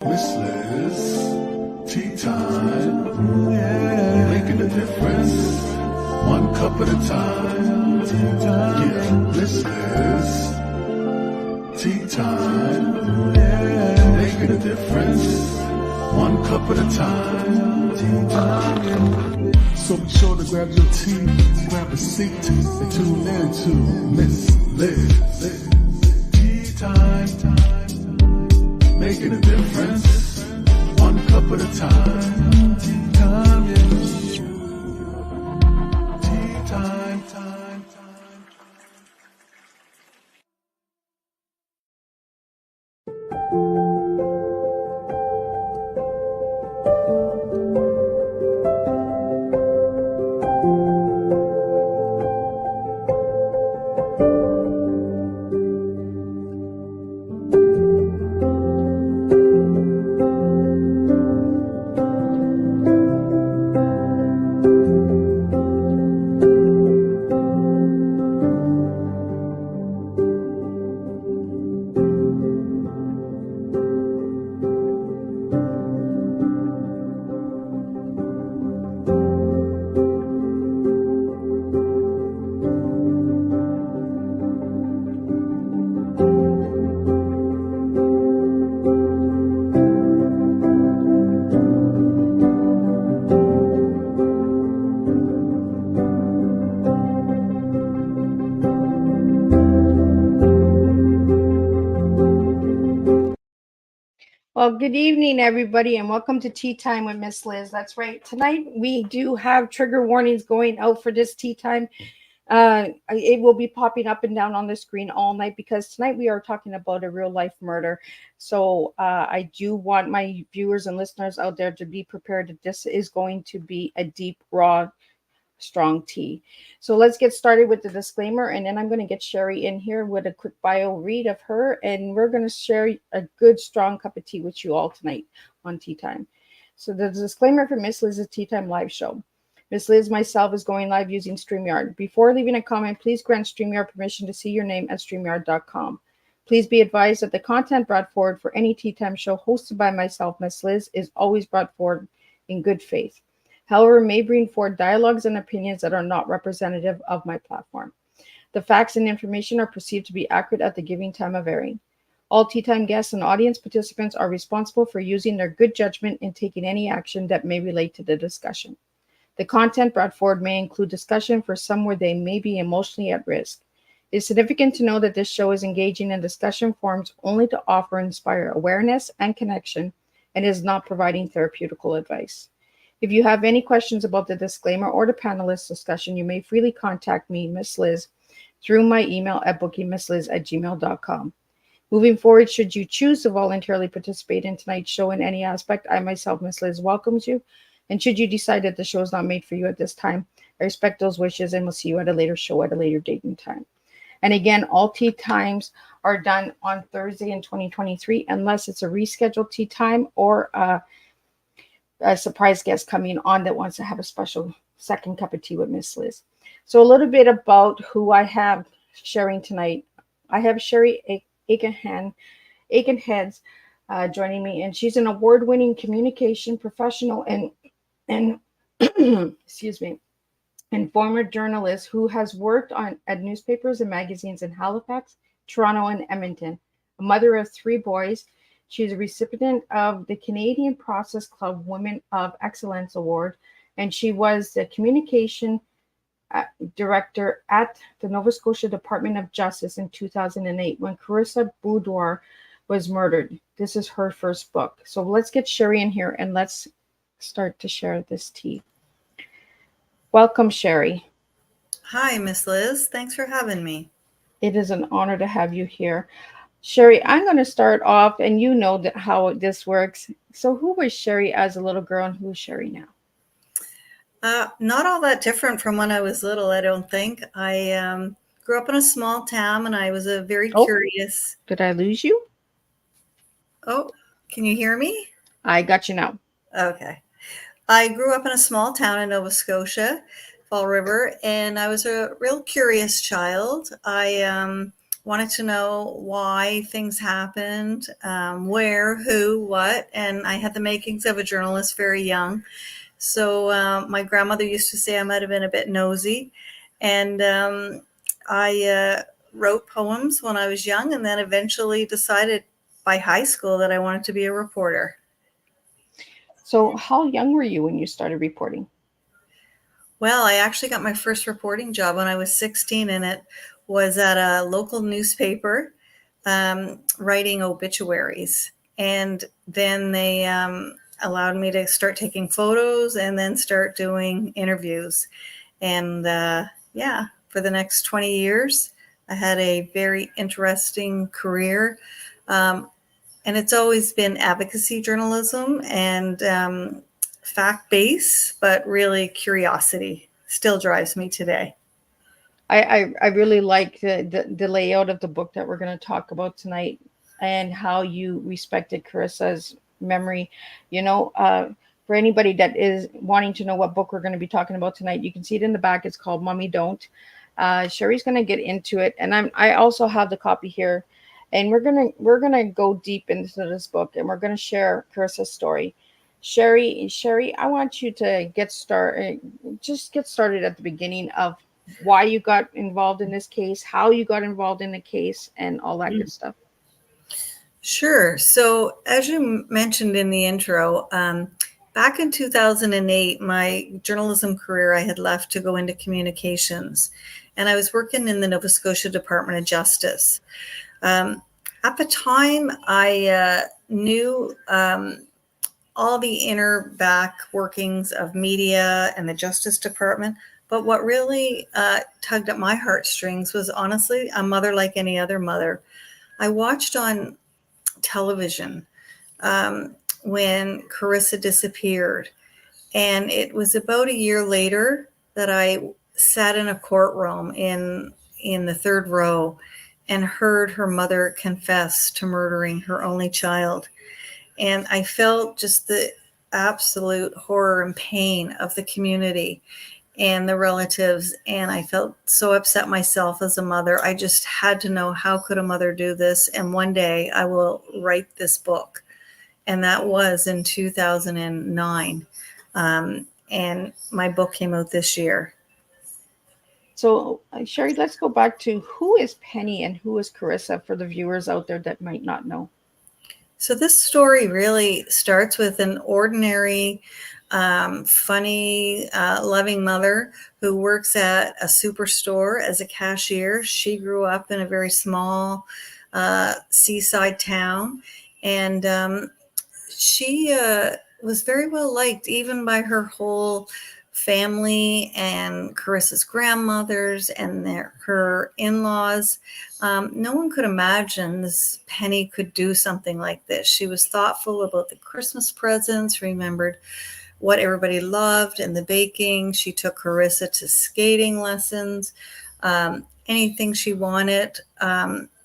Miss Liz, tea time, yeah, making a difference, one cup at a time, tea time, yeah, Miss Liz, tea time, yeah, making a difference, one cup at a time, tea time, yeah. So be sure to grab your tea, grab a seat, and tune in to Miss Liz, tea time. Making a difference, one cup at a time. Tea time, yeah. Tea time, time. Well, good evening, everybody, and welcome to Tea Time with Miss Liz. That's right. Tonight, we do have trigger warnings going out for this tea time. It will be popping up and down on the screen all night because tonight we are talking about a real life murder. So I do want my viewers and listeners out there to be prepared that this is going to be a deep, raw, strong tea. So let's get started with the disclaimer, and then I'm going to get Sherri in here with a quick bio read of her, and we're going to share a good, strong cup of tea with you all tonight on Tea Time. So the disclaimer for Miss Liz's Tea Time live show. Miss Liz myself is going live using StreamYard. Before leaving a comment, please grant StreamYard permission to see your name at StreamYard.com. Please be advised that the content brought forward for any Tea Time show hosted by myself, Miss Liz, is always brought forward in good faith. However, may bring forward dialogues and opinions that are not representative of my platform. The facts and information are perceived to be accurate at the giving time of airing. All Tea Time guests and audience participants are responsible for using their good judgment in taking any action that may relate to the discussion. The content brought forward may include discussion for some where they may be emotionally at risk. It is significant to know that this show is engaging in discussion forums only to offer and inspire awareness and connection and is not providing therapeutical advice. If you have any questions about the disclaimer or the panelist discussion, you may freely contact me, Miss Liz, through my email at bookingmissliz@gmail.com. Moving forward, should you choose to voluntarily participate in tonight's show in any aspect, I myself, Miss Liz, welcomes you. And should you decide that the show is not made for you at this time, I respect those wishes and will see you at a later show at a later date and time. And again, all tea times are done on Thursday in 2023, unless it's a rescheduled tea time or a surprise guest coming on that wants to have a special second cup of tea with Miss Liz. So a little bit about who I have sharing tonight. I have Sherri Aikenhead joining me, and she's an award-winning communication professional and excuse me, and former journalist who has worked at newspapers and magazines in Halifax, Toronto, and Edmonton. A mother of 3 boys, she is a recipient of the Canadian Process Club Women of Excellence Award, and she was the communication director at the Nova Scotia Department of Justice in 2008 when Karissa Boudreau was murdered. This is her first book. So let's get Sherri in here and let's start to share this tea. Welcome, Sherri. Hi, Miss Liz. Thanks for having me. It is an honor to have you here. Sherri, I'm going to start off, and you know how this works. So who was Sherri as a little girl, and who's Sherri now? Not all that different from when I was little, I don't think. I grew up in a small town, and I was a very curious... Did I lose you? Oh, can you hear me? I got you now. Okay. I grew up in a small town in Nova Scotia, Fall River, and I was a real curious child. I wanted to know why things happened, where, who, what, and I had the makings of a journalist very young. So my grandmother used to say I might have been a bit nosy, and I wrote poems when I was young, and then eventually decided by high school that I wanted to be a reporter. So how young were you when you started reporting? Well, I actually got my first reporting job when I was 16, and it was at a local newspaper writing obituaries. And then they allowed me to start taking photos and then start doing interviews. And yeah, for the next 20 years, I had a very interesting career. And it's always been advocacy journalism and fact-based, but really curiosity still drives me today. I really like the layout of the book that we're going to talk about tonight, and how you respected Carissa's memory. You know, for anybody that is wanting to know what book we're going to be talking about tonight, you can see it in the back. It's called Mommy Don't. Sherri's going to get into it, and I also have the copy here, and we're gonna go deep into this book, and we're going to share Carissa's story. Sherri, I want you to just get started at the beginning of why you got involved in this case, how you got involved in the case, and all that good stuff. Sure. So, as you mentioned in the intro, back in 2008, my journalism career, I had left to go into communications, and I was working in the Nova Scotia Department of Justice. At the time, I knew all the inner back workings of media and the Justice Department. But what really tugged at my heartstrings was honestly a mother like any other mother. I watched on television when Karissa disappeared. And it was about a year later that I sat in a courtroom in the third row and heard her mother confess to murdering her only child. And I felt just the absolute horror and pain of the community and the relatives. And I felt so upset myself as a mother. I just had to know, how could a mother do this? And one day I will write this book. And that was in 2009. And my book came out this year. So, Sherri, let's go back to who is Penny and who is Karissa for the viewers out there that might not know. So this story really starts with an ordinary, funny, loving mother who works at a superstore as a cashier. She grew up in a very small seaside town, and she was very well liked even by her whole family and Carissa's grandmothers and her in-laws. No one could imagine this Penny could do something like this. She was thoughtful about the Christmas presents, remembered what everybody loved and the baking. She took Karissa to skating lessons. Anything she wanted,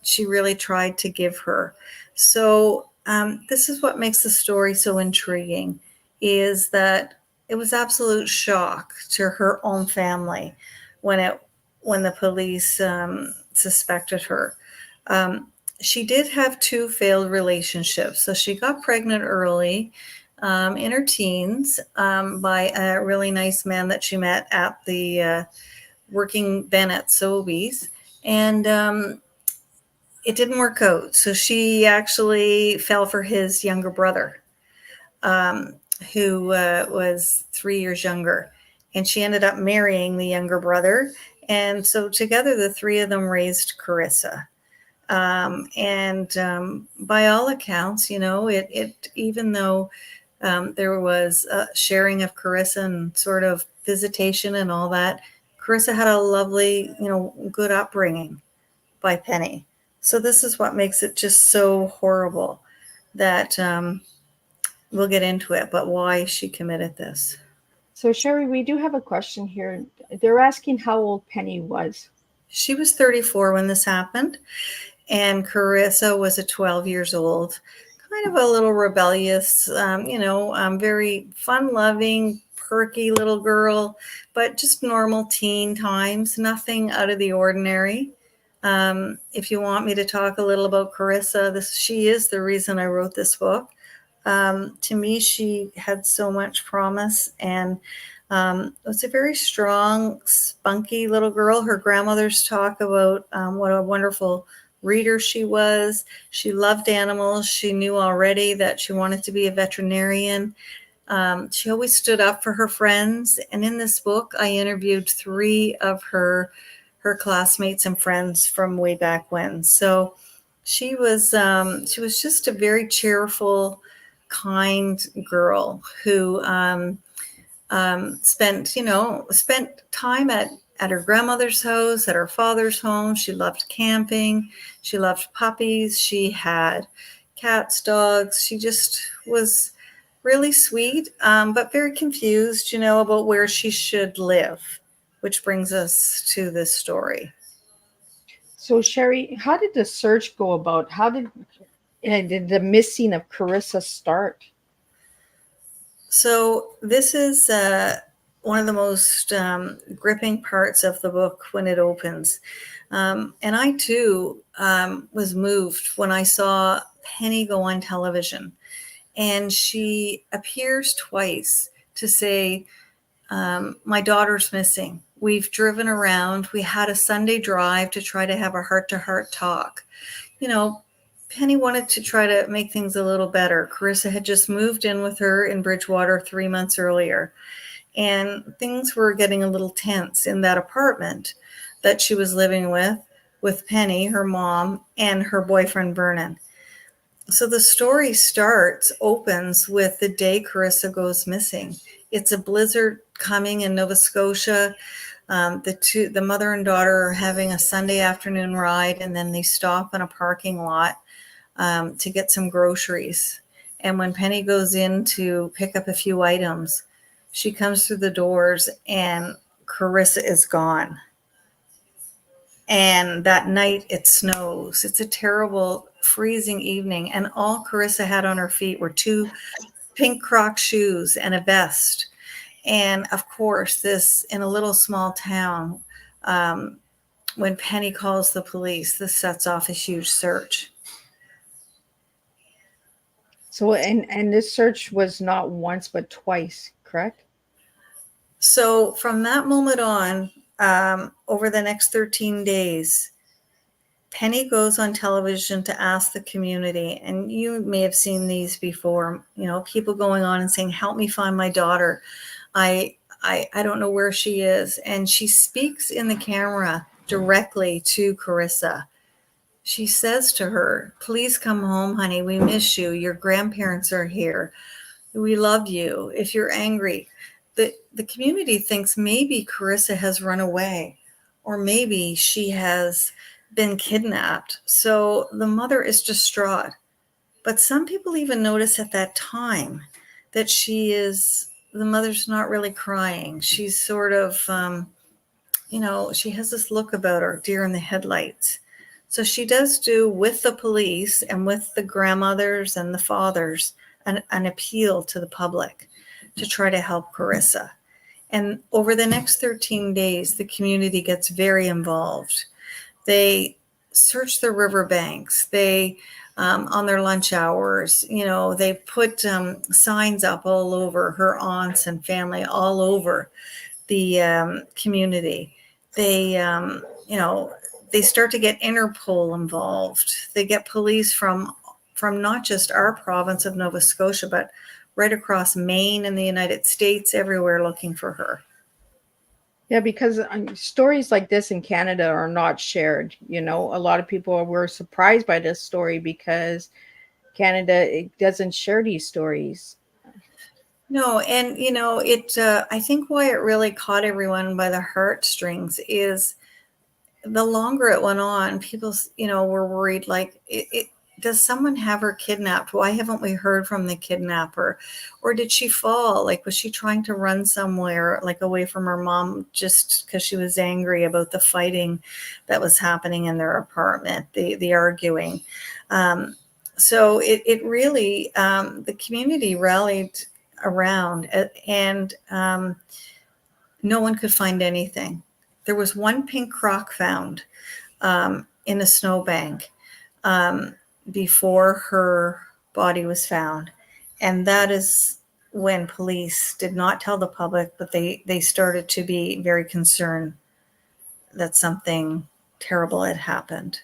she really tried to give her. So this is what makes the story so intriguing, is that it was absolute shock to her own family when the police suspected her. She did have 2 failed relationships. So she got pregnant early in her teens by a really nice man that she met at the working then at Sobeys. And it didn't work out. So she actually fell for his younger brother, who was 3 years younger. And she ended up marrying the younger brother. And so together, the 3 of them raised Karissa. And by all accounts, you know, it even though there was a sharing of Karissa and sort of visitation and all that, Karissa had a lovely, you know, good upbringing by Penny. So this is what makes it just so horrible that we'll get into it, but why she committed this. So, Sherri, we do have a question here. They're asking how old Penny was. She was 34 when this happened, and Karissa was 12 years old. Kind of a little rebellious, very fun-loving, perky little girl, but just normal teen times, nothing out of the ordinary. If you want me to talk a little about Karissa, she is the reason I wrote this book. To me, she had so much promise, and was a very strong, spunky little girl. Her grandmothers talk about what a wonderful reader she was. She loved animals. She knew already that she wanted to be a veterinarian. She always stood up for her friends. And in this book, I interviewed 3 of her classmates and friends from way back when. So she was just a very cheerful, kind girl who spent time at her grandmother's house, at her father's home. She loved camping. She loved puppies. She had cats, dogs. She just was really sweet, but very confused, about where she should live, which brings us to this story. So, Sherri, how did the search go about? How did the missing of Karissa start? So this is one of the most gripping parts of the book when it opens. And I, too, was moved when I saw Penny go on television. And she appears twice to say, my daughter's missing. We've driven around. We had a Sunday drive to try to have a heart-to-heart talk. Penny wanted to try to make things a little better. Karissa had just moved in with her in Bridgewater 3 months earlier, and things were getting a little tense in that apartment that she was living with Penny, her mom, and her boyfriend, Vernon. So the story opens with the day Karissa goes missing. It's a blizzard coming in Nova Scotia. The mother and daughter are having a Sunday afternoon ride, and then they stop in a parking lot to get some groceries. And when Penny goes in to pick up a few items, she comes through the doors and Karissa is gone. And that night it snows. It's a terrible freezing evening. And all Karissa had on her feet were 2 pink Croc shoes and a vest. And of course, this in a little small town, when Penny calls the police, this sets off a huge search. So, and this search was not once but twice, correct? So from that moment on, over the next 13 days, Penny goes on television to ask the community, and you may have seen these before, people going on and saying, help me find my daughter. I don't know where she is. And she speaks in the camera directly to Karissa. She says to her, please come home, honey. We miss you. Your grandparents are here. We love you. If you're angry, the community thinks maybe Karissa has run away, or maybe she has been kidnapped. So the mother is distraught. But some people even notice at that time that the mother's not really crying. She's sort of, she has this look about her, deer in the headlights. So she does do, with the police and with the grandmothers and the fathers, an appeal to the public to try to help Karissa. And over the next 13 days, the community gets very involved. They search the riverbanks. They, on their lunch hours, they put signs up all over, her aunts and family all over the community. They, they start to get Interpol involved. They get police from not just our province of Nova Scotia, but right across Maine and the United States, everywhere looking for her. Yeah, because stories like this in Canada are not shared. A lot of people were surprised by this story because Canada, it doesn't share these stories. No, and I think why it really caught everyone by the heartstrings is the longer it went on, people, were worried, like, does someone have her kidnapped? Why haven't we heard from the kidnapper? Or did she fall? Like, was she trying to run somewhere, like away from her mom, just because she was angry about the fighting that was happening in their apartment, the arguing? So it really, the community rallied around, and no one could find anything. There was one pink Croc found in a snowbank before her body was found. And that is when police did not tell the public, but they started to be very concerned that something terrible had happened.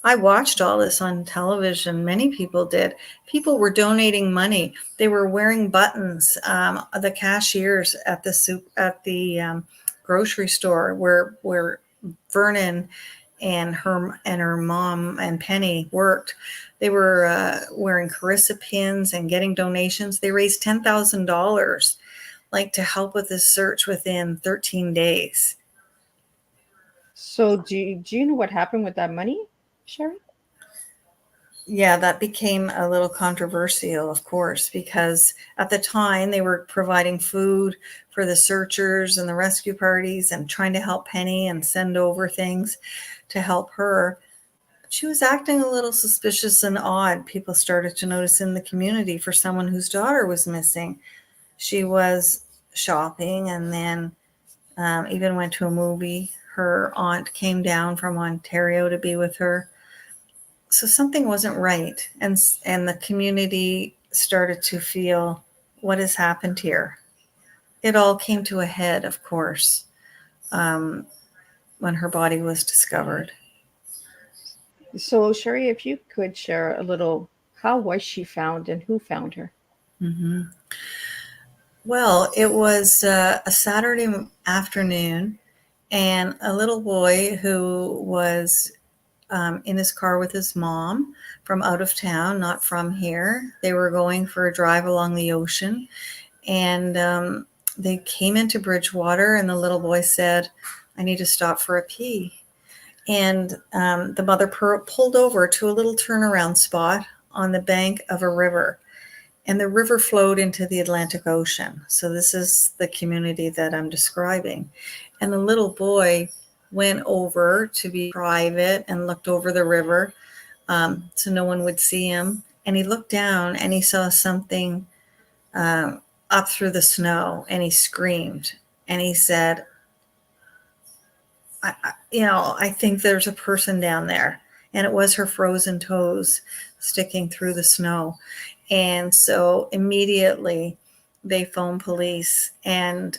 I watched all this on television. Many people did. People were donating money. They were wearing buttons. The cashiers at the grocery store where Vernon and her mom and Penny worked, they were wearing Karissa pins and getting donations. They raised $10,000, like, to help with this search within 13 days. So do you know what happened with that money, Sherri? Yeah, that became a little controversial, of course, because at the time they were providing food for the searchers and the rescue parties and trying to help Penny and send over things to help her. She was acting a little suspicious and odd. People started to notice in the community for someone whose daughter was missing. She was shopping and then even went to a movie. Her aunt came down from Ontario to be with her. So something wasn't right, and the community started to feel, what has happened here? It all came to a head, of course, when her body was discovered. So Sherri, if you could share a little, how was she found and who found her? Mm-hmm. Well, it was a Saturday afternoon, and a little boy who was in his car with his mom from out of town, not from here. They were going for a drive along the ocean, and they came into Bridgewater, and the little boy said, "I need to stop for a pee." And the mother pulled over to a little turnaround spot on the bank of a river, and the river flowed into the Atlantic Ocean. So this is the community that I'm describing. And the little boy went over to be private and looked over the river so no one would see him. And he looked down and he saw something up through the snow, and he screamed. And he said, I think there's a person down there. And it was her frozen toes sticking through the snow. And so immediately they phoned police, and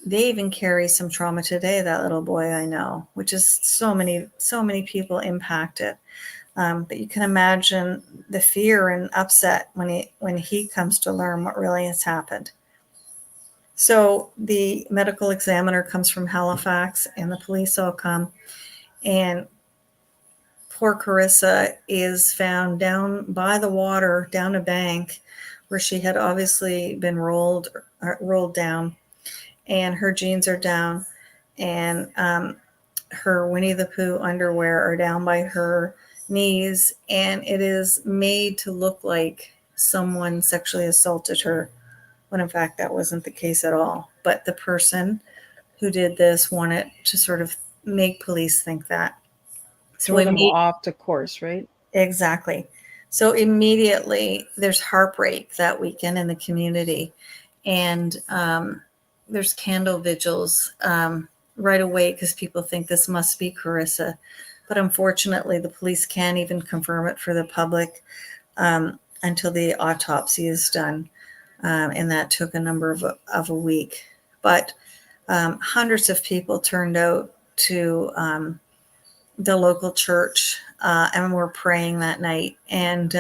they even carry some trauma today, that little boy, I know, which is so many people impacted. But you can imagine the fear and upset when he comes to learn what really has happened. So the medical examiner comes from Halifax, and the police all come, and poor Karissa is found down by the water, down a bank where she had obviously been rolled down, and her jeans are down, and her Winnie the Pooh underwear are down by her knees, and it is made to look like someone sexually assaulted her, when in fact that wasn't the case at all. But the person who did this wanted to sort of make police think that. So Throw them off the course, right? Exactly. So immediately there's heartbreak that weekend in the community, and there's candle vigils right away because people think this must be Karissa. But unfortunately, the police can't even confirm it for the public until the autopsy is done. And that took a number of a week. But hundreds of people turned out to the local church and were praying that night. And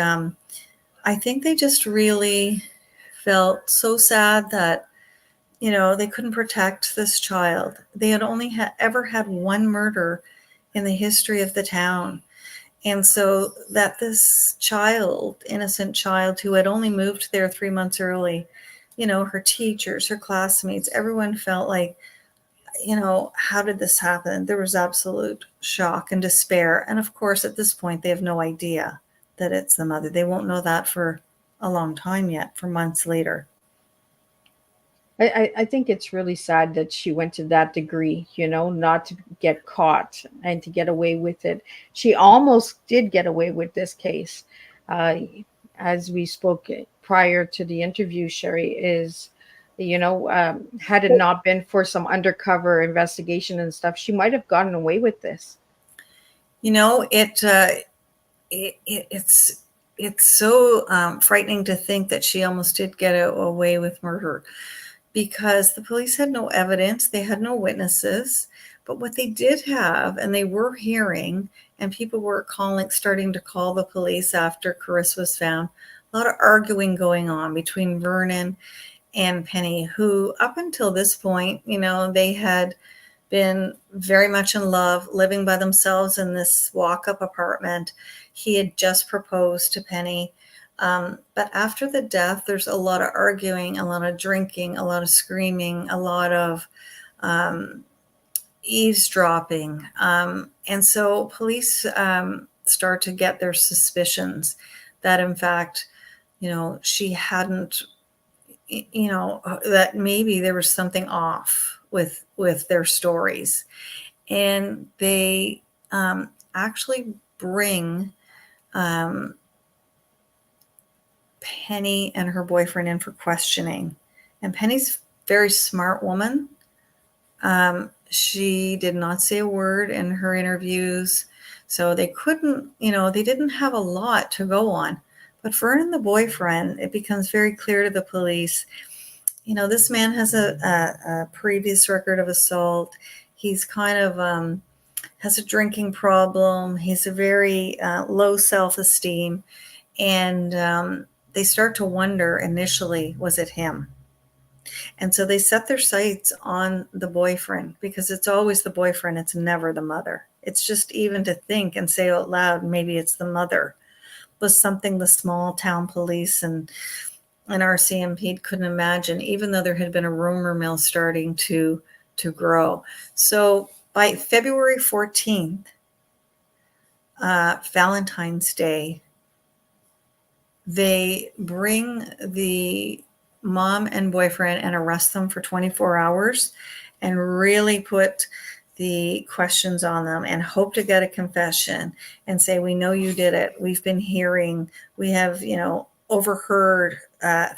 I think they just really felt so sad that, they couldn't protect this child. They had only ever had one murder in the history of the town. And so that this child, innocent child who had only moved there 3 months early, her teachers, her classmates, everyone felt like, how did this happen? There was absolute shock and despair. And of course, at this point, they have no idea that it's the mother. They won't know that for a long time yet, for months later. I think it's really sad that she went to that degree, not to get caught and to get away with it. She almost did get away with this case. As we spoke prior to the interview, Sherri, is, had it not been for some undercover investigation and stuff, she might have gotten away with this. You know, it's so frightening to think that she almost did get away with murder, because the police had no evidence, they had no witnesses. But what they did have, and they were hearing, and people were starting to call the police after Karissa was found, a lot of arguing going on between Vernon and Penny, who up until this point, you know, they had been very much in love, living by themselves in this walk-up apartment. He had just proposed to Penny. But after the death, there's a lot of arguing, a lot of drinking, a lot of screaming, a lot of eavesdropping. And so police start to get their suspicions that, in fact, you know, she hadn't, you know, that maybe there was something off with their stories. And they actually bring Penny and her boyfriend in for questioning. And Penny's a very smart woman. She did not say a word in her interviews. So they couldn't, you know, they didn't have a lot to go on. But Vernon, the boyfriend, it becomes very clear to the police, you know, this man has a previous record of assault. He's kind of has a drinking problem. He's a very low self-esteem. And they start to wonder initially, was it him? And so they set their sights on the boyfriend, because it's always the boyfriend. It's never the mother. It's just, even to think and say out loud, maybe it's the mother, was something the small town police and RCMP couldn't imagine, even though there had been a rumor mill starting to grow. So by February 14th, Valentine's Day, they bring the mom and boyfriend and arrest them for 24 hours and really put the questions on them and hope to get a confession and say, we know you did it. We've been hearing, we have, you know, overheard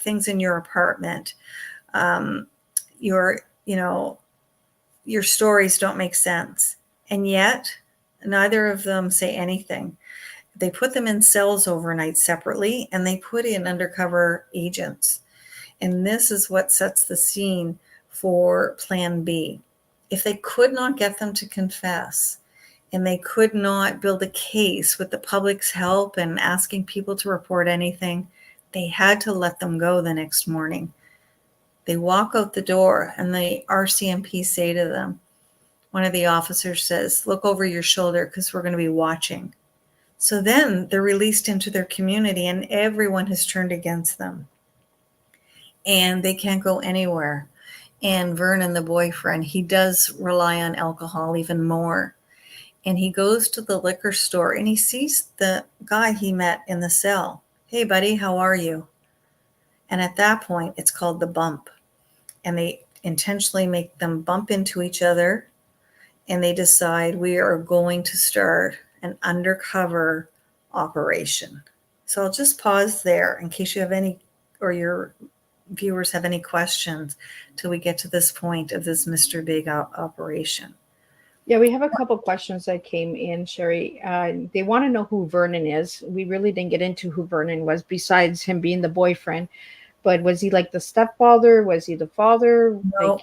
things in your apartment. Your, you know, your stories don't make sense. And yet neither of them say anything. They put them in cells overnight separately, and they put in undercover agents. And this is what sets the scene for Plan B. If they could not get them to confess, and they could not build a case with the public's help and asking people to report anything, they had to let them go the next morning. They walk out the door, and the RCMP say to them, one of the officers says, look over your shoulder because we're going to be watching. So then they're released into their community, and everyone has turned against them. And they can't go anywhere. And Vernon, the boyfriend, he does rely on alcohol even more. And he goes to the liquor store, and he sees the guy he met in the cell. Hey, buddy, how are you? And at that point, it's called the bump. And they intentionally make them bump into each other. And they decide, we are going to start an undercover operation. So I'll just pause there in case you have any, or your viewers have any questions till we get to this point of this Mr. Big operation. Yeah, we have a couple questions that came in, Sherri. They want to know who Vernon is. We really didn't get into who Vernon was, besides him being the boyfriend. But was he like the stepfather? Was he the father?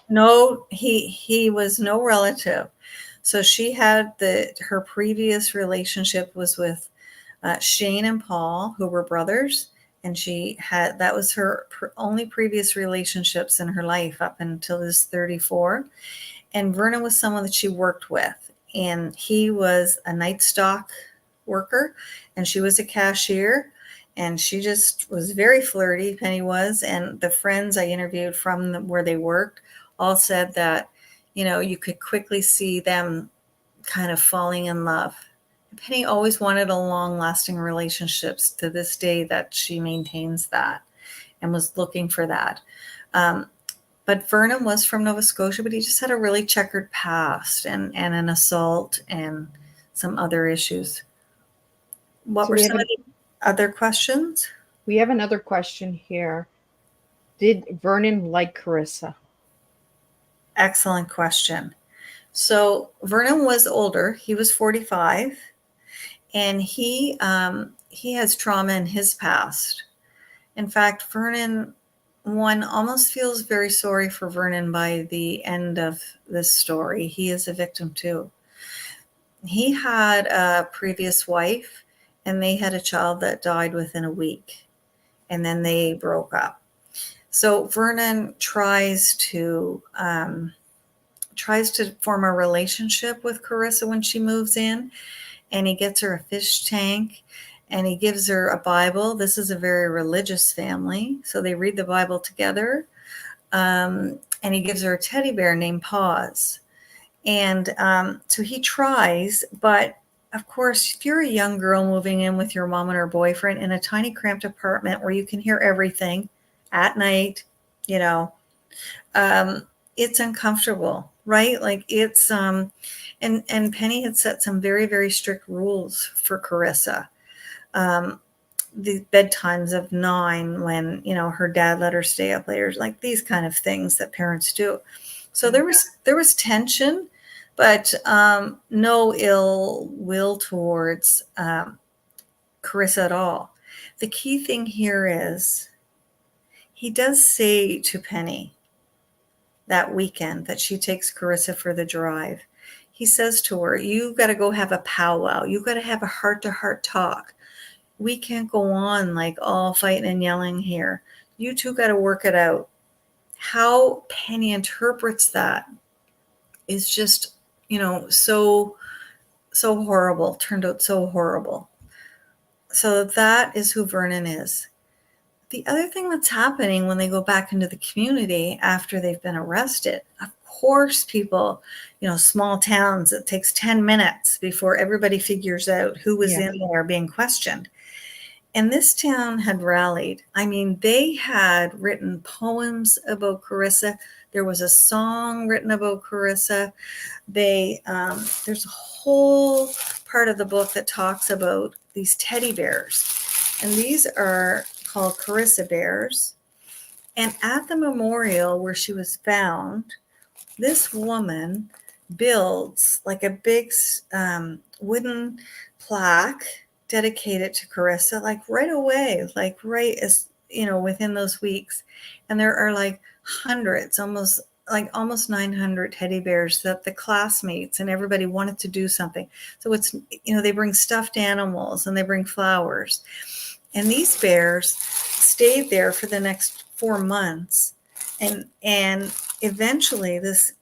No, he was no relative. So she had her previous relationship was with Shane and Paul, who were brothers. And that was her only previous relationships in her life up until this 34. And Vernon was someone that she worked with. And he was a night stock worker, and she was a cashier. And she just was very flirty, Penny was. And the friends I interviewed from where they worked all said that, you know, you could quickly see them kind of falling in love. Penny always wanted a long-lasting relationships, to this day that she maintains that and was looking for that. But Vernon was from Nova Scotia, but he just had a really checkered past and an assault and some other issues. What were some of the other questions? We have another question here. Did Vernon like Karissa? Excellent question. So Vernon was older. He was 45. and he has trauma in his past. In fact, Vernon, one almost feels very sorry for Vernon by the end of this story. He is a victim too. He had a previous wife, and they had a child that died within a week, and then they broke up. So Vernon tries to form a relationship with Karissa when she moves in, and he gets her a fish tank, and he gives her a Bible. This is a very religious family, so they read the Bible together. And he gives her a teddy bear named Paws. And so he tries, but of course, if you're a young girl moving in with your mom and her boyfriend in a tiny cramped apartment where you can hear everything at night, it's uncomfortable, right? Like it's, and Penny had set some very, very strict rules for Karissa. The bedtimes of 9 when, her dad let her stay up later, like these kind of things that parents do. So there was tension, but no ill will towards Karissa at all. The key thing here is he does say to Penny that weekend that she takes Karissa for the drive. He says to her, you got to go have a powwow. You got to have a heart-to-heart talk. We can't go on like all fighting and yelling here. You two got to work it out. How Penny interprets that is just, so horrible, turned out so horrible. So that is who Vernon is. The other thing that's happening when they go back into the community after they've been arrested, of course, people, small towns, it takes 10 minutes before everybody figures out who was in there being questioned. And this town had rallied. I mean, they had written poems about Karissa. There was a song written about Karissa. There's a whole part of the book that talks about these teddy bears. And these are called Karissa bears. And at the memorial where she was found, this woman builds like a big wooden plaque dedicated to Karissa, like right away, like right as, within those weeks. And there are like hundreds, almost 900 teddy bears that the classmates and everybody wanted to do something. So it's, they bring stuffed animals and they bring flowers. And these bears stayed there for the next 4 months. And eventually this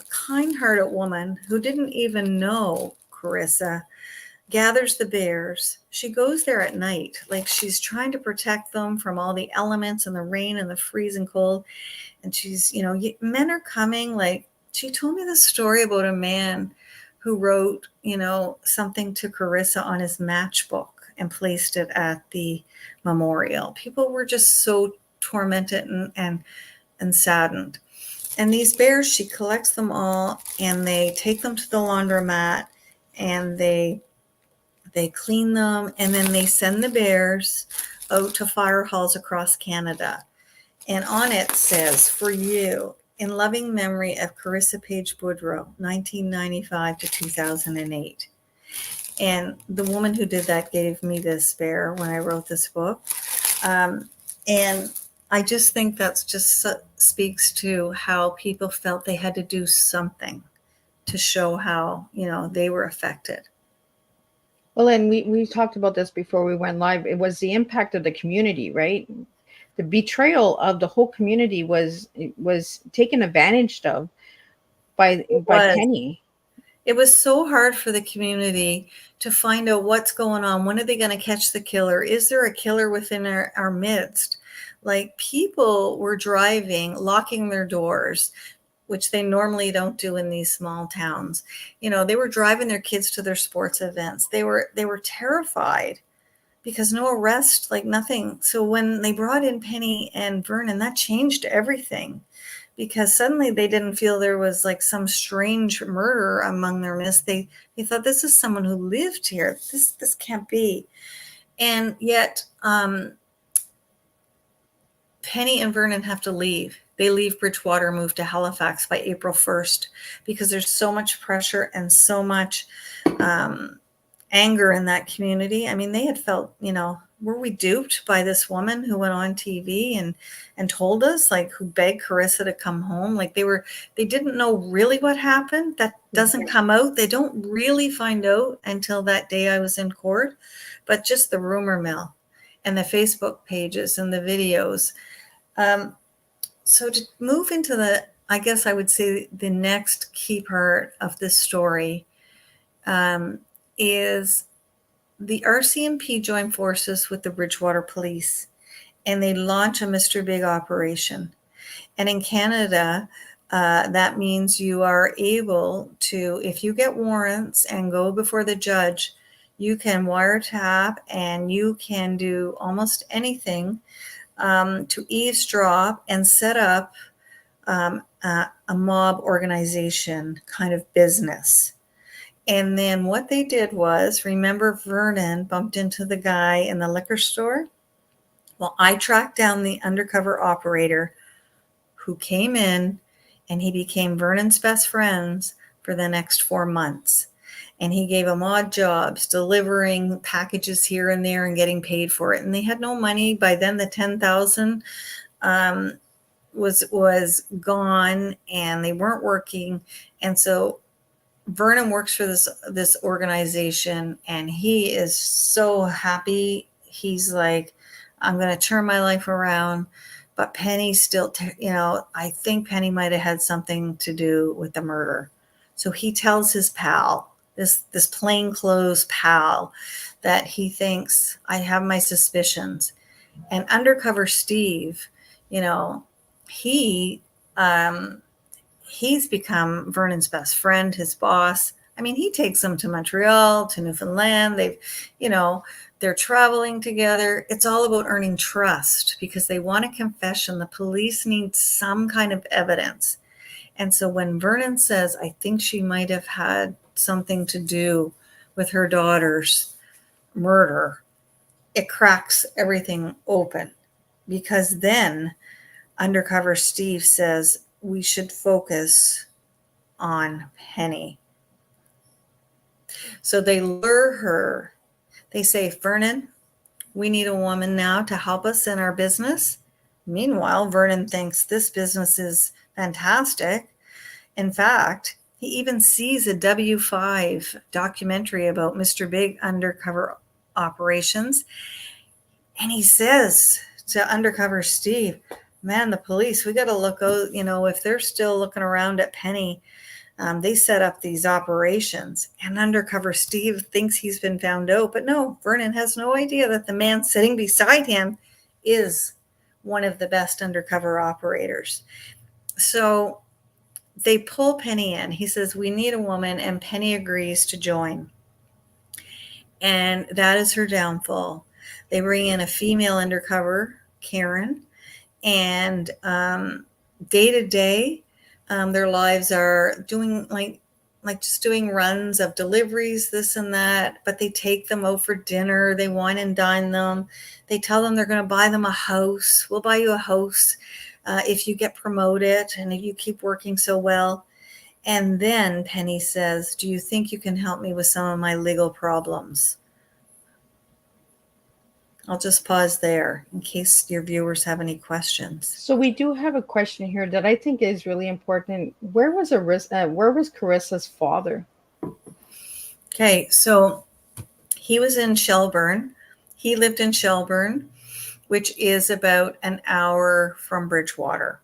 kind-hearted woman who didn't even know Karissa gathers the bears. She goes there at night, like she's trying to protect them from all the elements and the rain and the freezing cold. And she's, men are coming. Like she told me this story about a man who wrote, something to Karissa on his matchbook and placed it at the memorial. People were just so tormented and saddened. And these bears, she collects them all and they take them to the laundromat and they clean them, and then they send the bears out to fire halls across Canada. And on it says, for you, in loving memory of Karissa Boudreau, 1995 to 2008. And the woman who did that gave me this bear when I wrote this book. And I just think that's just speaks to how people felt they had to do something to show how, they were affected. Well, and we talked about this before we went live. It was the impact of the community, right? The betrayal of the whole community was taken advantage of by Penny. It was so hard for the community to find out what's going on. When are they going to catch the killer? Is there a killer within our midst? Like people were driving, locking their doors, which they normally don't do in these small towns. They were driving their kids to their sports events. They were terrified because no arrest, like nothing. So when they brought in Penny and Vernon, that changed everything because suddenly they didn't feel there was like some strange murder among their midst. They thought this is someone who lived here. This can't be. And yet Penny and Vernon have to leave. They leave Bridgewater, move to Halifax by April 1st because there's so much pressure and so much anger in that community. I mean, they had felt, were we duped by this woman who went on TV and told us, like, who begged Karissa to come home? Like, they didn't know really what happened. That doesn't come out. They don't really find out until that day I was in court, but just the rumor mill and the Facebook pages and the videos. So to move into I guess I would say the next key part of this story is the RCMP join forces with the Bridgewater Police, and they launch a Mr. Big operation. And in Canada, that means you are able to, if you get warrants and go before the judge, you can wiretap and you can do almost anything to eavesdrop and set up a mob organization kind of business. And then what they did was, remember Vernon bumped into the guy in the liquor store? Well, I tracked down the undercover operator who came in, and he became Vernon's best friends for the next 4 months. And he gave them odd jobs, delivering packages here and there and getting paid for it. And they had no money. By then, the $10,000 was gone, and they weren't working. And so Vernon works for this organization, and he is so happy. He's like, I'm going to turn my life around. But Penny still, I think Penny might have had something to do with the murder. So he tells his pal, this plainclothes pal, that he thinks, I have my suspicions. And undercover Steve, he's become Vernon's best friend, his boss. I mean, he takes them to Montreal, to Newfoundland. They're traveling together. It's all about earning trust because they want a confession. The police need some kind of evidence. And so when Vernon says, I think she might have had something to do with her daughter's murder, it cracks everything open, because then undercover Steve says, we should focus on Penny. So they lure her. They say, Vernon, we need a woman now to help us in our business. Meanwhile, Vernon thinks this business is fantastic. In fact, he even sees a W5 documentary about Mr. Big undercover operations. And he says to undercover Steve, man, the police, we got to look out, if they're still looking around at Penny, they set up these operations. And undercover Steve thinks he's been found out. But no, Vernon has no idea that the man sitting beside him is one of the best undercover operators. So they pull Penny in. He says, we need a woman, and Penny agrees to join. And that is her downfall. They bring in a female undercover, Karen, and day to day, their lives are doing like just doing runs of deliveries, this and that, but they take them out for dinner. They wine and dine them. They tell them they're going to buy them a house. We'll buy you a house if you get promoted and if you keep working so well. And then Penny says, do you think you can help me with some of my legal problems? I'll just pause there in case your viewers have any questions. So we do have a question here that I think is really important. Where was Karissa's father? Okay, so he was in Shelburne. He lived in Shelburne, which is about an hour from Bridgewater.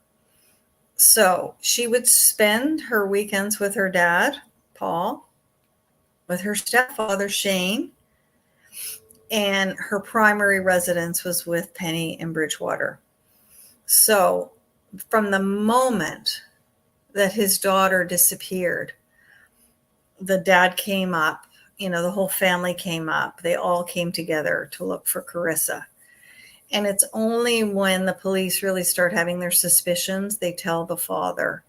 So she would spend her weekends with her dad, Paul, with her stepfather, Shane, and her primary residence was with Penny in Bridgewater. So from the moment that his daughter disappeared, the dad came up, the whole family came up. They all came together to look for Karissa. And it's only when the police really start having their suspicions, they tell the father.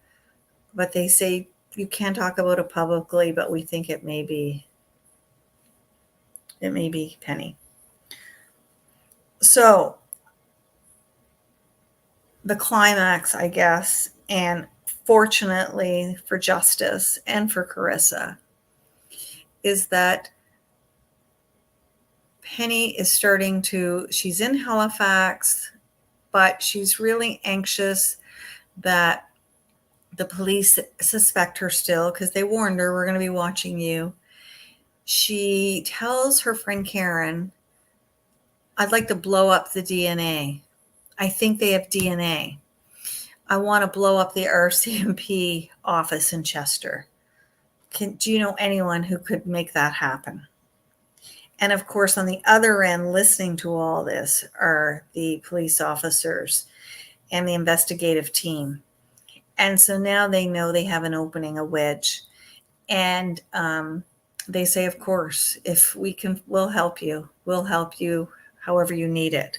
But they say, you can't talk about it publicly, but we think it may be Penny. So the climax, I guess, and fortunately for justice and for Karissa, is that Penny is she's in Halifax, but she's really anxious that the police suspect her still because they warned her, we're going to be watching you. She tells her friend Karen, I'd like to blow up the DNA. I think they have DNA. I want to blow up the RCMP office in Chester. Do you know anyone who could make that happen? And of course, on the other end, listening to all this are the police officers and the investigative team. And so now they know they have an opening, a wedge. And they say, of course, if we can, we'll help you. We'll help you however you need it.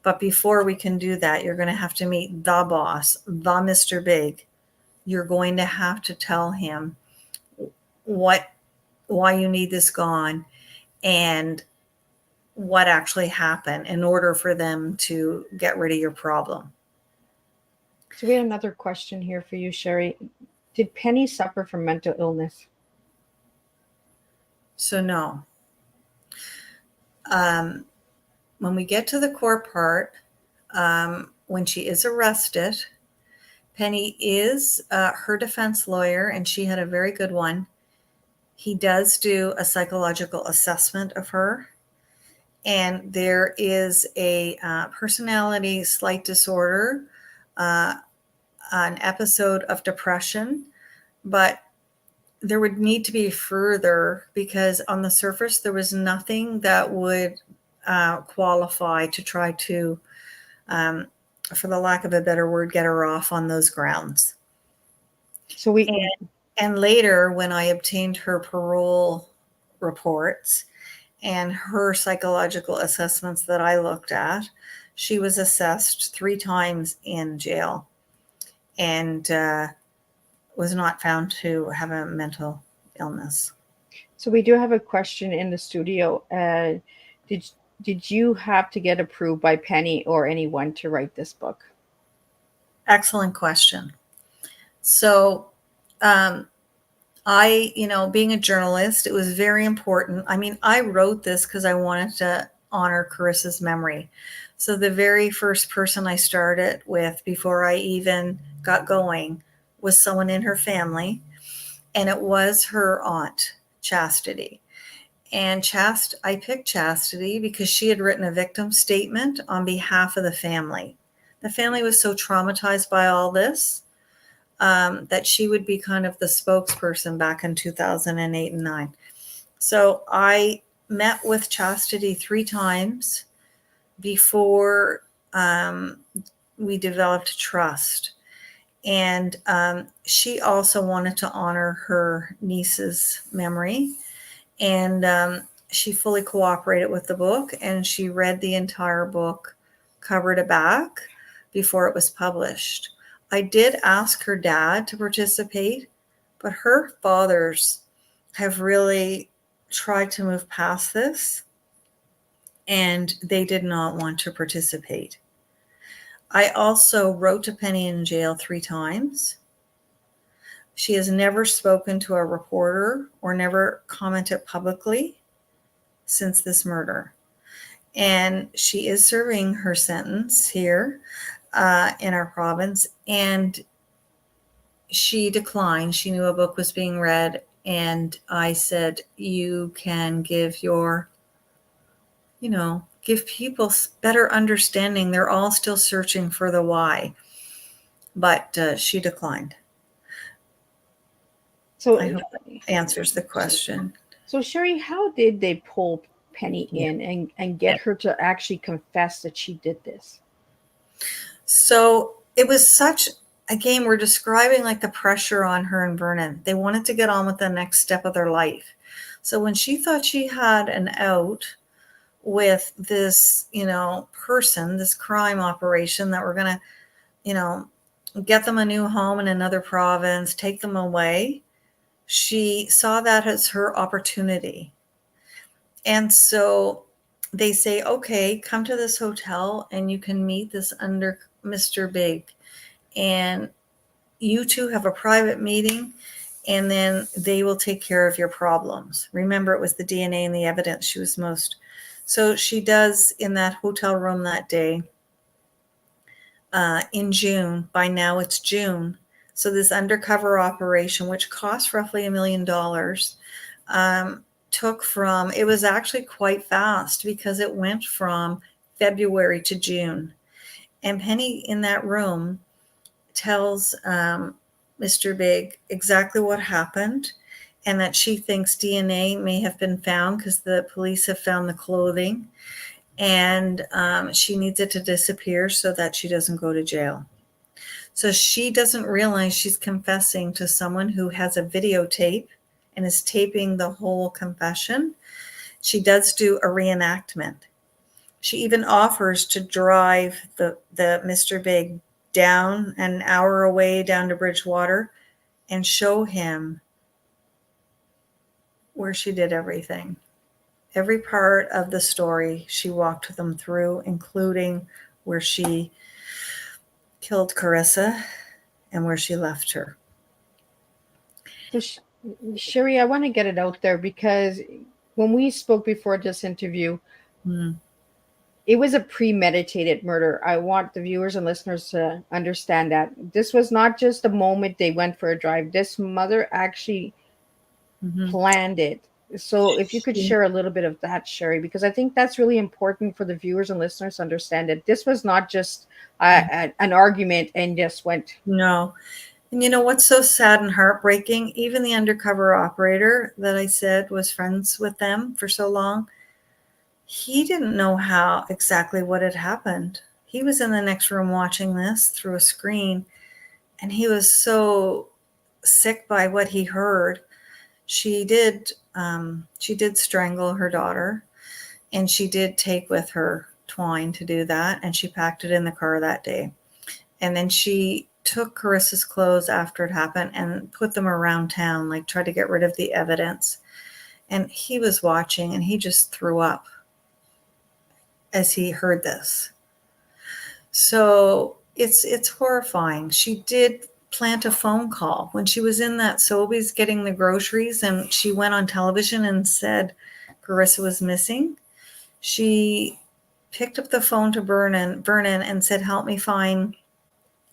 But before we can do that, you're going to have to meet the boss, the Mr. Big. You're going to have to tell him why you need this gone and what actually happened in order for them to get rid of your problem. So we have another question here for you, Sherri. Did Penny suffer from mental illness? So no. When we get to the court part, when she is arrested, Penny is her defense lawyer, and she had a very good one. He does do a psychological assessment of her, and there is a personality slight disorder, an episode of depression, but there would need to be further, because on the surface there was nothing that would qualify to try to, for the lack of a better word, get her off on those grounds. So and later, when I obtained her parole reports and her psychological assessments that I looked at, she was assessed 3 times in jail and was not found to have a mental illness. So we do have a question in the studio. Did you have to get approved by Penny or anyone to write this book? Excellent question. So being a journalist, it was very important. I mean, I wrote this because I wanted to honor Karissa's memory. So the very first person I started with before I even got going was someone in her family, and it was her aunt, Chastity. And I picked Chastity because she had written a victim statement on behalf of the family. The family was so traumatized by all this that she would be kind of the spokesperson back in 2008 and 9. So I met with Chastity 3 times before we developed trust. And she also wanted to honor her niece's memory. And she fully cooperated with the book, and she read the entire book cover to back before it was published. I did ask her dad to participate, but her fathers have really tried to move past this, and they did not want to participate. I also wrote to Penny in jail 3 times. She has never spoken to a reporter or never commented publicly since this murder. And she is serving her sentence here in our province. And she declined. She knew a book was being read. And I said, you can give give people better understanding. They're all still searching for the why. But she declined. So I hope that answers the question. So Sherri, how did they pull Penny in and get her to actually confess that she did this? So it was again, we're describing like the pressure on her and Vernon. They wanted to get on with the next step of their life. So when she thought she had an out with this, person, this crime operation that we're going to, get them a new home in another province, take them away, she saw that as her opportunity. And so they say, okay, come to this hotel and you can meet this under Mr. Big. And you two have a private meeting, and then they will take care of your problems. Remember, it was the DNA and the evidence she was most So she does in that hotel room that day in June. By now it's June. So this undercover operation, which cost roughly $1 million, took from, it was actually quite fast because it went from February to June. And Penny in that room tells Mr. Big exactly what happened, and that she thinks DNA may have been found because the police have found the clothing, and she needs it to disappear so that she doesn't go to jail. So she doesn't realize she's confessing to someone who has a videotape and is taping the whole confession. She does do a reenactment. She even offers to drive the Mr. Big down an hour away down to Bridgewater and show him where she did everything. Every part of the story she walked them through, including where she killed Karissa and where she left her. So, Sherri, I want to get it out there because when we spoke before this interview, it was a premeditated murder. I want the viewers and listeners to understand that. This was not just a moment they went for a drive. This mother actually planned it. So if you could share a little bit of that, Sherri, because I think that's really important for the viewers and listeners to understand that this was not just an argument and just went. No. And you know what's so sad and heartbreaking? Even the undercover operator that I said was friends with them for so long, he didn't know how exactly what had happened. He was in the next room watching this through a screen, and he was so sick by what he heard. She did strangle her daughter, and she did take with her twine to do that, and she packed it in the car that day. And then she took Karissa's clothes after it happened and put them around town, like tried to get rid of the evidence. And he was watching, and he just threw up as he heard this. So it's horrifying. She did plant a phone call when she was in that Sobeys getting the groceries, and she went on television and said Karissa was missing. She picked up the phone to Vernon and said, "Help me find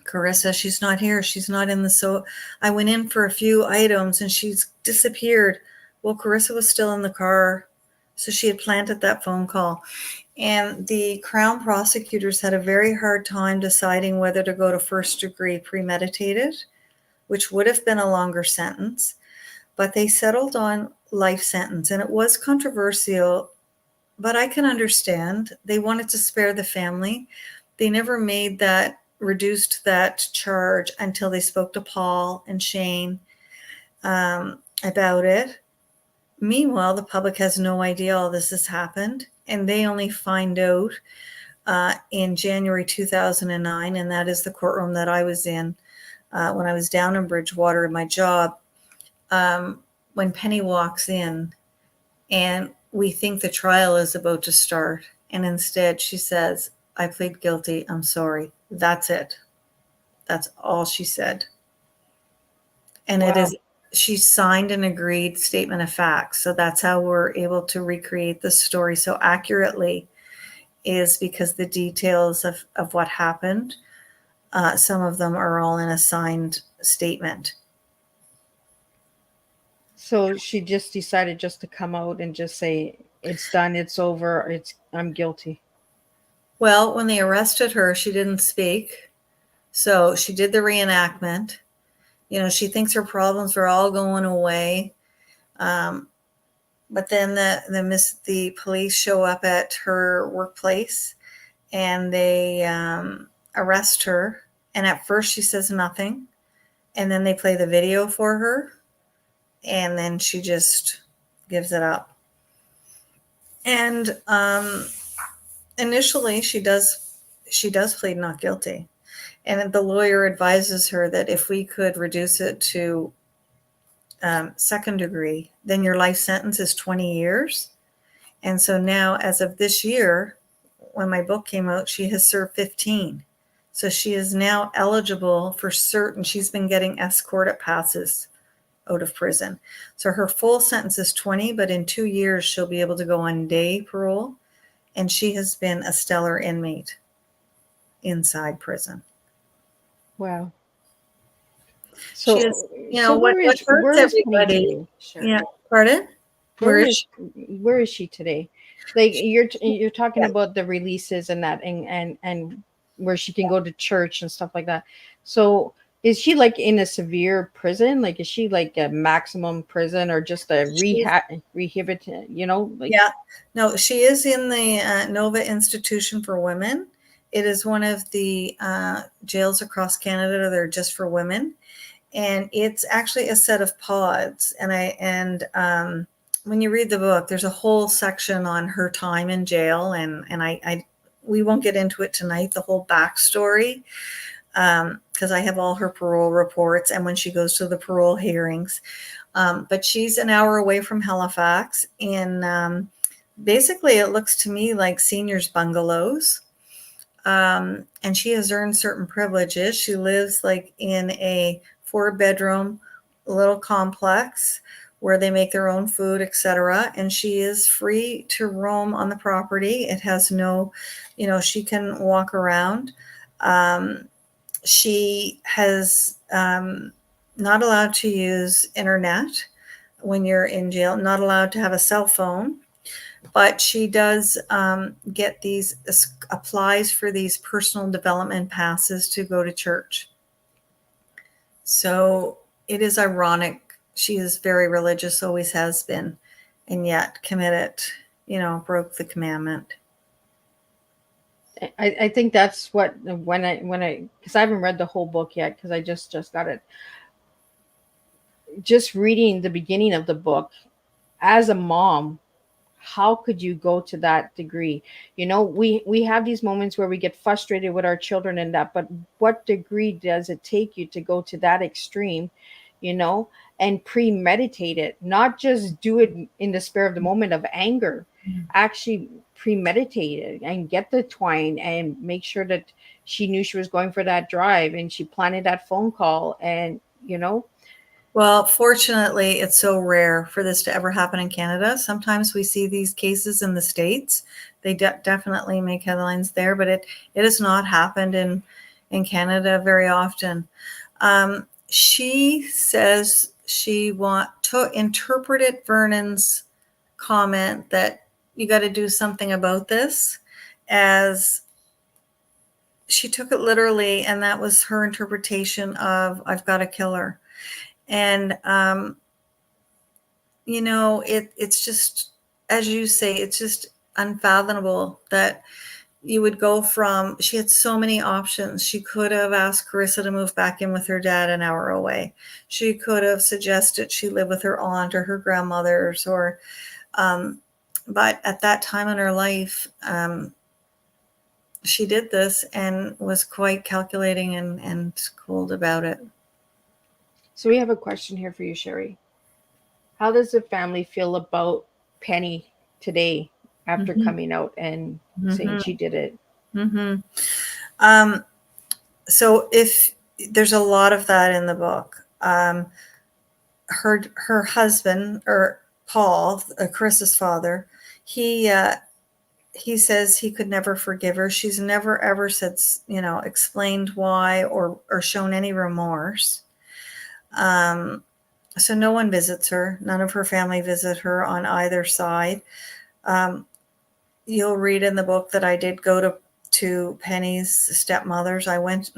Karissa. She's not here. She's not in the I went in for a few items and she's disappeared." Well, Karissa was still in the car. So she had planted that phone call. And the Crown prosecutors had a very hard time deciding whether to go to first degree premeditated, which would have been a longer sentence, but they settled on life sentence. And it was controversial, but I can understand. They wanted to spare the family. They never reduced that charge until they spoke to Paul and Shane about it. Meanwhile, the public has no idea all this has happened, and they only find out in January 2009, and that is the courtroom that I was in when I was down in Bridgewater in my job, when Penny walks in, and we think the trial is about to start, and instead she says, "I plead guilty, I'm sorry." That's it. That's all she said. And wow. She signed an agreed statement of facts. So that's how we're able to recreate the story so accurately, is because the details of what happened, some of them are all in a signed statement. So she just decided just to come out and just say, "It's done, it's over, I'm guilty." Well, when they arrested her, she didn't speak. So she did the reenactment. You know, she thinks her problems are all going away. But then the police show up at her workplace, and they arrest her. And at first she says nothing. And then they play the video for her. And then she just gives it up. And initially she does plead not guilty. And the lawyer advises her that if we could reduce it to second degree, then your life sentence is 20 years. And so now, as of this year, when my book came out, she has served 15. So she is now eligible for certain. She's been getting escort passes out of prison. So her full sentence is 20, but in 2 years, she'll be able to go on day parole. and she has been a stellar inmate inside prison. Wow. She So, is, so what hurts where is Penny everybody. today? Sure. Yeah, pardon? Where is she? Where is she today? Like you're talking about the releases and that, and where she can go to church and stuff like that. So is she like in a severe prison? Like is she like a maximum prison or just a rehab? Like Yeah, no, she is in the Nova Institution for Women. It is one of the jails across Canada. They're just for women, and it's actually a set of pods. And when you read the book, there's a whole section on her time in jail, and I we won't get into it tonight. The whole backstory, because I have all her parole reports, and when she goes to the parole hearings. But she's an hour away from Halifax in basically, it looks to me like seniors' bungalows. And she has earned certain privileges. She lives like in a 4-bedroom little complex where they make their own food, etc. And she is free to roam on the property. It has no, she can walk around. She has not allowed to use internet when you're in jail, not allowed to have a cell phone, but she does get applies for these personal development passes to go to church. So it is ironic. She is very religious, always has been, and yet committed, broke the commandment. I think that's what when I because I haven't read the whole book yet because I just got it. Just reading the beginning of the book, as a mom, how could you go to that degree? We have these moments where we get frustrated with our children and that, but what degree does it take you to go to that extreme, and premeditate it, not just do it in the spur of the moment of anger, actually premeditate it and get the twine and make sure that she knew she was going for that drive and she planted that phone call and. Well, fortunately, it's so rare for this to ever happen in Canada. Sometimes we see these cases in the States. They definitely make headlines there, but it has not happened in Canada very often. She says she interpreted Vernon's comment that you got to do something about this as she took it literally, and that was her interpretation of I've got to kill her. And, it's just, as you say, it's just unfathomable that you would go from, she had so many options. She could have asked Karissa to move back in with her dad an hour away. She could have suggested she live with her aunt or her grandmother's but at that time in her life, she did this and was quite calculating and cold about it. So we have a question here for you, Sherri. How does the family feel about Penny today after coming out and saying she did it? So if there's a lot of that in the book, her husband, or Paul, Karissa's father, he says he could never forgive her. She's never ever said, explained why or shown any remorse. So no one visits her. None of her family visit her on either side. You'll read in the book that I did go to Penny's stepmother's. I went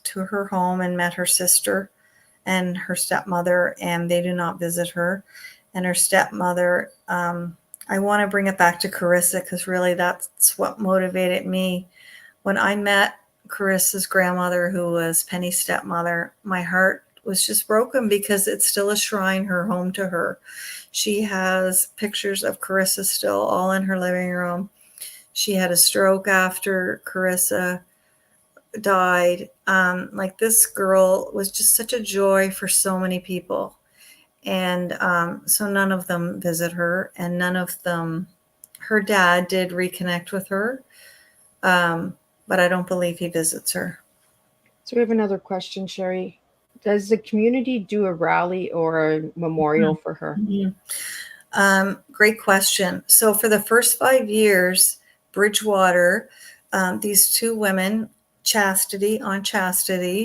to her home and met her sister and her stepmother, and they do not visit her. And her stepmother, I want to bring it back to Karissa because really that's what motivated me. When I met Karissa's grandmother, who was Penny's stepmother, my heart was just broken because it's still a shrine, her home to her. She has pictures of Karissa still all in her living room. She had a stroke after Karissa died. This girl was just such a joy for so many people. And so none of them visit her, and none of them, her dad did reconnect with her, but I don't believe he visits her. So we have another question, Sherri. Does the community do a rally or a memorial for her? Great question. So for the first 5 years, Bridgewater, these two women, Chastity,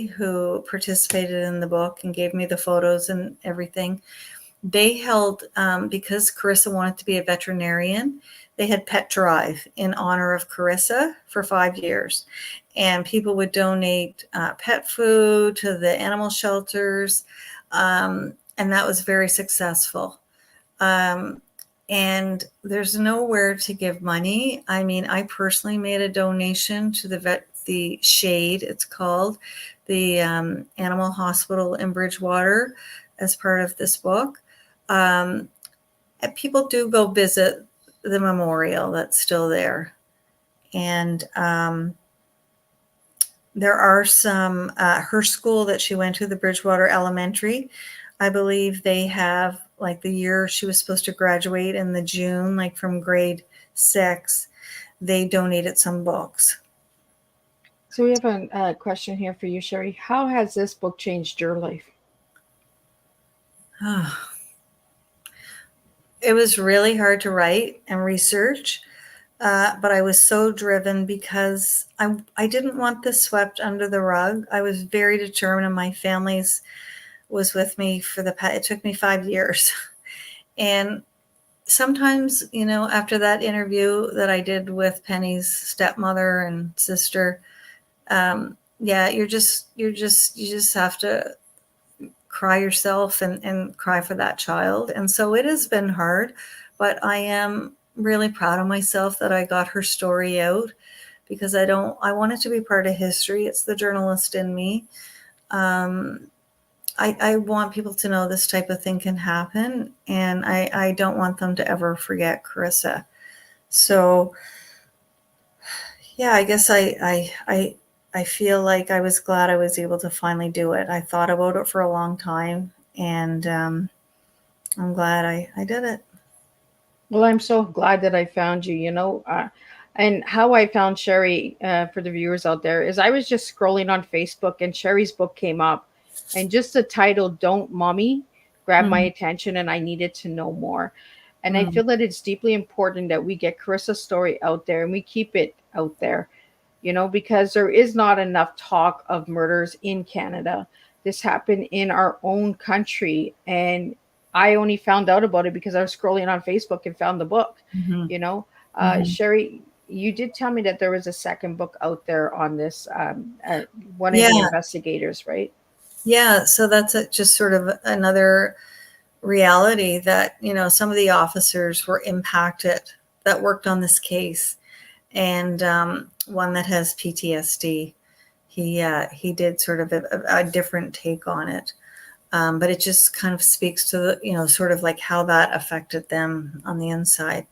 who participated in the book and gave me the photos and everything, they held, because Karissa wanted to be a veterinarian, they had pet drive in honor of Karissa for 5 years. And people would donate pet food to the animal shelters. And that was very successful. And there's nowhere to give money. I mean, I personally made a donation to the Shade, it's called, the animal hospital in Bridgewater, as part of this book. And people do go visit the memorial that's still there. And there are some, her school that she went to, the Bridgewater Elementary, I believe they have, like, the year she was supposed to graduate in the June, like from grade 6, they donated some books. So we have a question here for you, Sherri. How has this book changed your life? It was really hard to write and research, but I was so driven because I didn't want this swept under the rug. I was very determined, and my family's was with me for it took me 5 years. And sometimes, after that interview that I did with Penny's stepmother and sister, you just have to cry yourself and cry for that child. And so it has been hard, but I am really proud of myself that I got her story out, because I want it to be part of history. It's the journalist in me. I want people to know this type of thing can happen, and I don't want them to ever forget Karissa. So, yeah, I guess I feel like I was glad I was able to finally do it. I thought about it for a long time, and I'm glad I did it. Well, I'm so glad that I found you, and how I found Sherri, for the viewers out there, is I was just scrolling on Facebook and Sherri's book came up, and just the title, Don't Mommy, grabbed my attention, and I needed to know more. And I feel that it's deeply important that we get Karissa's story out there and we keep it out there, because there is not enough talk of murders in Canada. This happened in our own country, and I only found out about it because I was scrolling on Facebook and found the book. Sherri, you did tell me that there was a second book out there on this, one of the investigators, right? Yeah, so that's just sort of another reality that, some of the officers were impacted that worked on this case, and one that has PTSD. He did sort of a different take on it, but it just kind of speaks to the, sort of like how that affected them on the inside.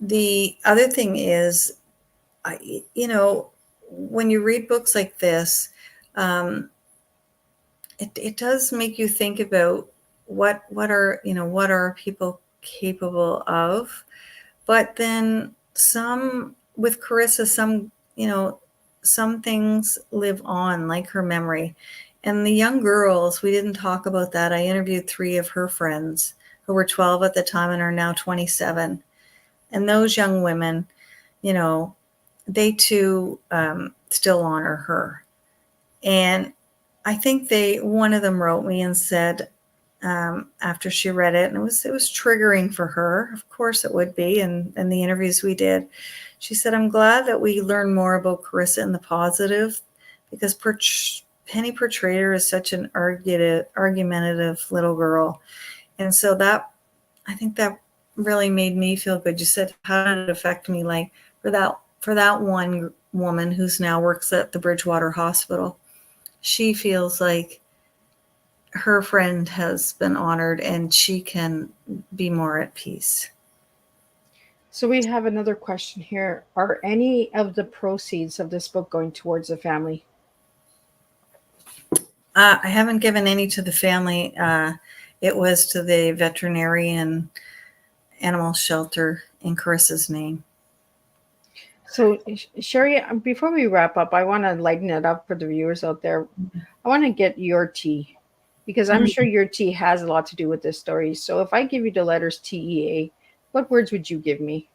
The other thing is, when you read books like this, it does make you think about what are people capable of. But then with Karissa, some things live on, like her memory. And the young girls, we didn't talk about that. I interviewed 3 of her friends who were 12 at the time and are now 27. And those young women, they too still honor her. And I think one of them wrote me and said, after she read it, and it was triggering for her. Of course it would be. And the interviews we did, she said, I'm glad that we learn more about Karissa in the positive, because Penny portrayed her as such an argumentative little girl. And so I think that really made me feel good. You said, how did it affect me? Like, for that one woman who's now works at the Bridgewater Hospital, she feels like her friend has been honored and she can be more at peace. So we have another question here. Are any of the proceeds of this book going towards the family? I haven't given any to the family. It was to the veterinarian animal shelter in Karissa's name. So, Sherri, before we wrap up, I want to lighten it up for the viewers out there. I want to get your tea, because I'm sure your tea has a lot to do with this story. So if I give you the letters TEA, what words would you give me?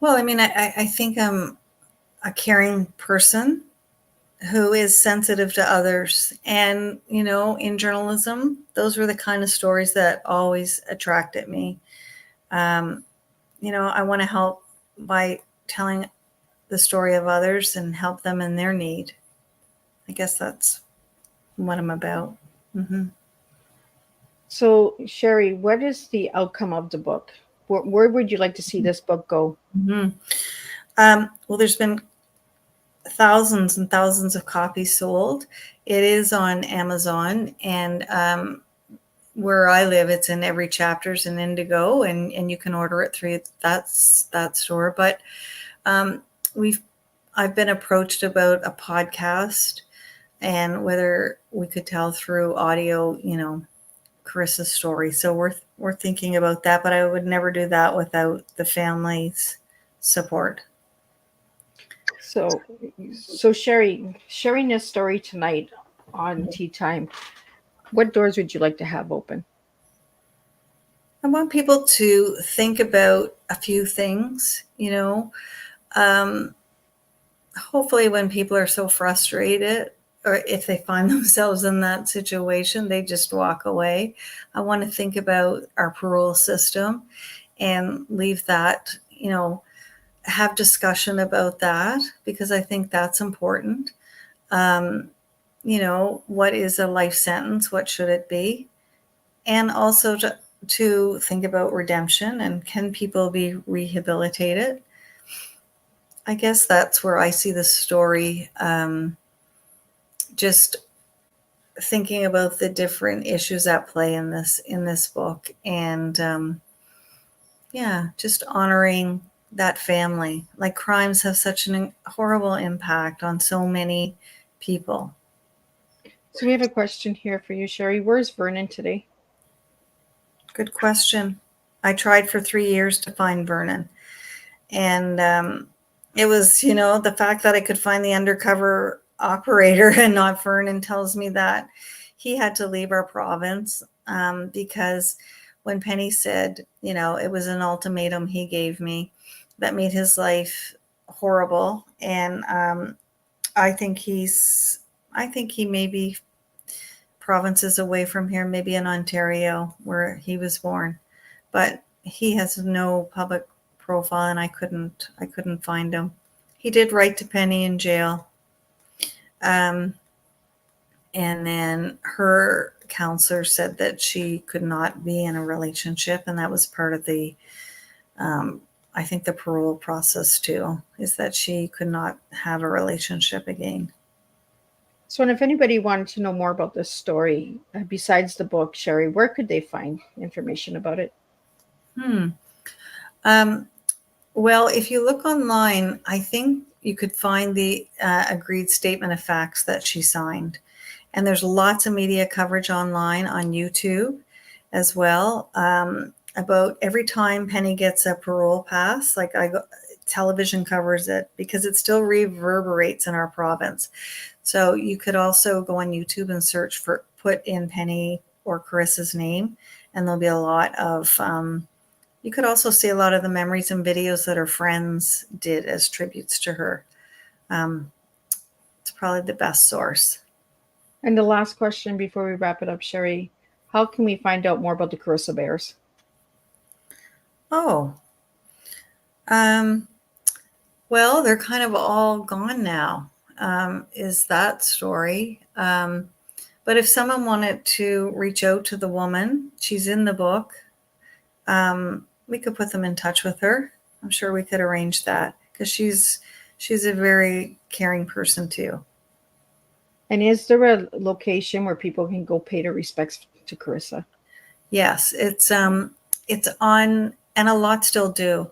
Well, I mean, I think I'm a caring person who is sensitive to others. And, in journalism, those were the kind of stories that always attracted me. Um, I want to help by telling the story of others and help them in their need. I guess that's what I'm about. Mm-hmm. So, Sherri, what is the outcome of the book? Where would you like to see this book go? Mm-hmm. Well, there's been thousands and thousands of copies sold. It is on Amazon, and where I live, it's in every chapters in Indigo, and you can order it through that store. But um, I've been approached about a podcast and whether we could tell through audio, Karissa's story. So we're thinking about that, but I would never do that without the family's support. So Sherri, sharing this story tonight on Tea Time, what doors would you like to have open? I want people to think about a few things, hopefully when people are so frustrated, or if they find themselves in that situation, they just walk away. I want to think about our parole system and leave that, have discussion about that, because I think that's important. What is a life sentence? What should it be? And also to think about redemption and can people be rehabilitated? I guess that's where I see the story. Just thinking about the different issues at play in this book, and just honoring that family. Like, crimes have such an horrible impact on so many people. So we have a question here for you, Sherri. Where's Vernon today? Good question. I tried for 3 years to find Vernon, and it was, the fact that I could find the undercover operator and not Vernon tells me that he had to leave our province, because when Penny said, it was an ultimatum he gave me that made his life horrible. And I think he may be provinces away from here, maybe in Ontario where he was born, but he has no public profile, and I couldn't find him. He did write to Penny in jail. And then her counselor said that she could not be in a relationship, and that was part of the I think the parole process too, is that she could not have a relationship again. So, and if anybody wanted to know more about this story, besides the book, Sherri, where could they find information about it? Well, if you look online, I think you could find the agreed statement of facts that she signed. And there's lots of media coverage online on YouTube as well, about every time Penny gets a parole pass. Like, television covers it because it still reverberates in our province. So you could also go on YouTube and put in Penny or Karissa's name, and there'll be a lot of, you could also see a lot of the memories and videos that her friends did as tributes to her. It's probably the best source. And the last question before we wrap it up, Sherri, how can we find out more about the Karissa Bears? Oh, well, they're kind of all gone now, is that story. But if someone wanted to reach out to the woman, she's in the book, we could put them in touch with her. I'm sure we could arrange that, because she's a very caring person too. And is there a location where people can go pay their respects to Karissa? Yes, it's on, and a lot still do.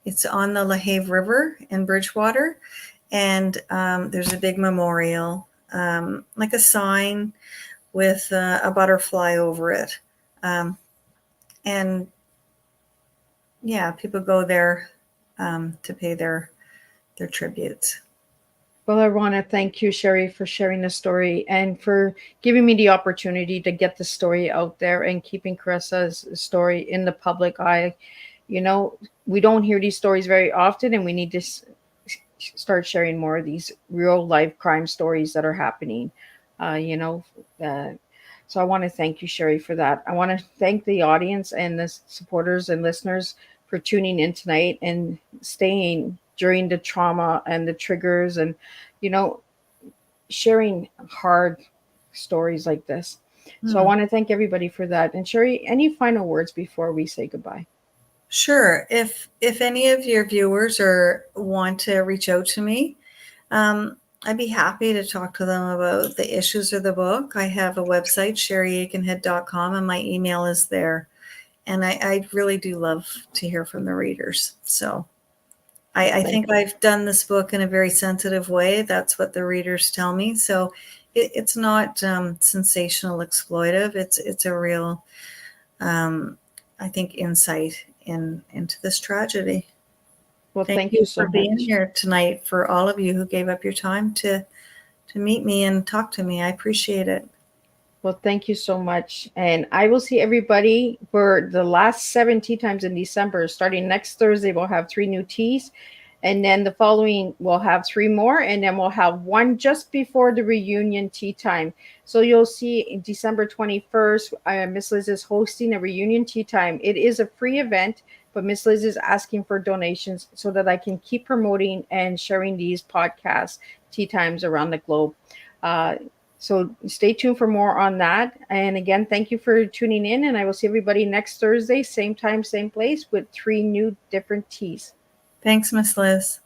It's on the LaHave River in Bridgewater, and there's a big memorial, like a sign with a butterfly over it. And yeah, people go there to pay their tributes. Well, I want to thank you, Sherri, for sharing the story and for giving me the opportunity to get the story out there and keeping Karissa's story in the public eye. you know, we don't hear these stories very often, and we need to start sharing more of these real life crime stories that are happening. You know, uh, so I want to thank you, Sherri, for that. I want to thank the audience and the supporters and listeners for tuning in tonight and staying during the trauma and the triggers, and, you know, sharing hard stories like this. So I Hmm. want to thank everybody for that. And Sherri, any final words before we say goodbye? Sure. If any of your viewers or want to reach out to me, I'd be happy to talk to them about the issues of the book. I have a website, sherriaikenhead.com, and my email is there. And I really do love to hear from the readers. So I Thank think I've done this book in a very sensitive way. That's what the readers tell me. So it's not sensational, exploitive. It's a real, I think, insight into this tragedy. Well, Thank thank you you so for being much. here tonight, for all of you who gave up your time to meet me and talk to me. I appreciate it. Well, thank you so much. And I will see everybody for the last 7 tea times in December. Starting next Thursday, we'll have 3 new teas. And then the following, we'll have 3 more. And then we'll have one just before the reunion tea time. So you'll see December 21st, Miss Liz is hosting a reunion tea time. It is a free event, but Miss Liz is asking for donations so that I can keep promoting and sharing these podcasts, tea times around the globe. Uh, so stay tuned for more on that. And again, thank you for tuning in. And I will see everybody next Thursday, same time, same place, with 3 new different teas. Thanks, Miss Liz.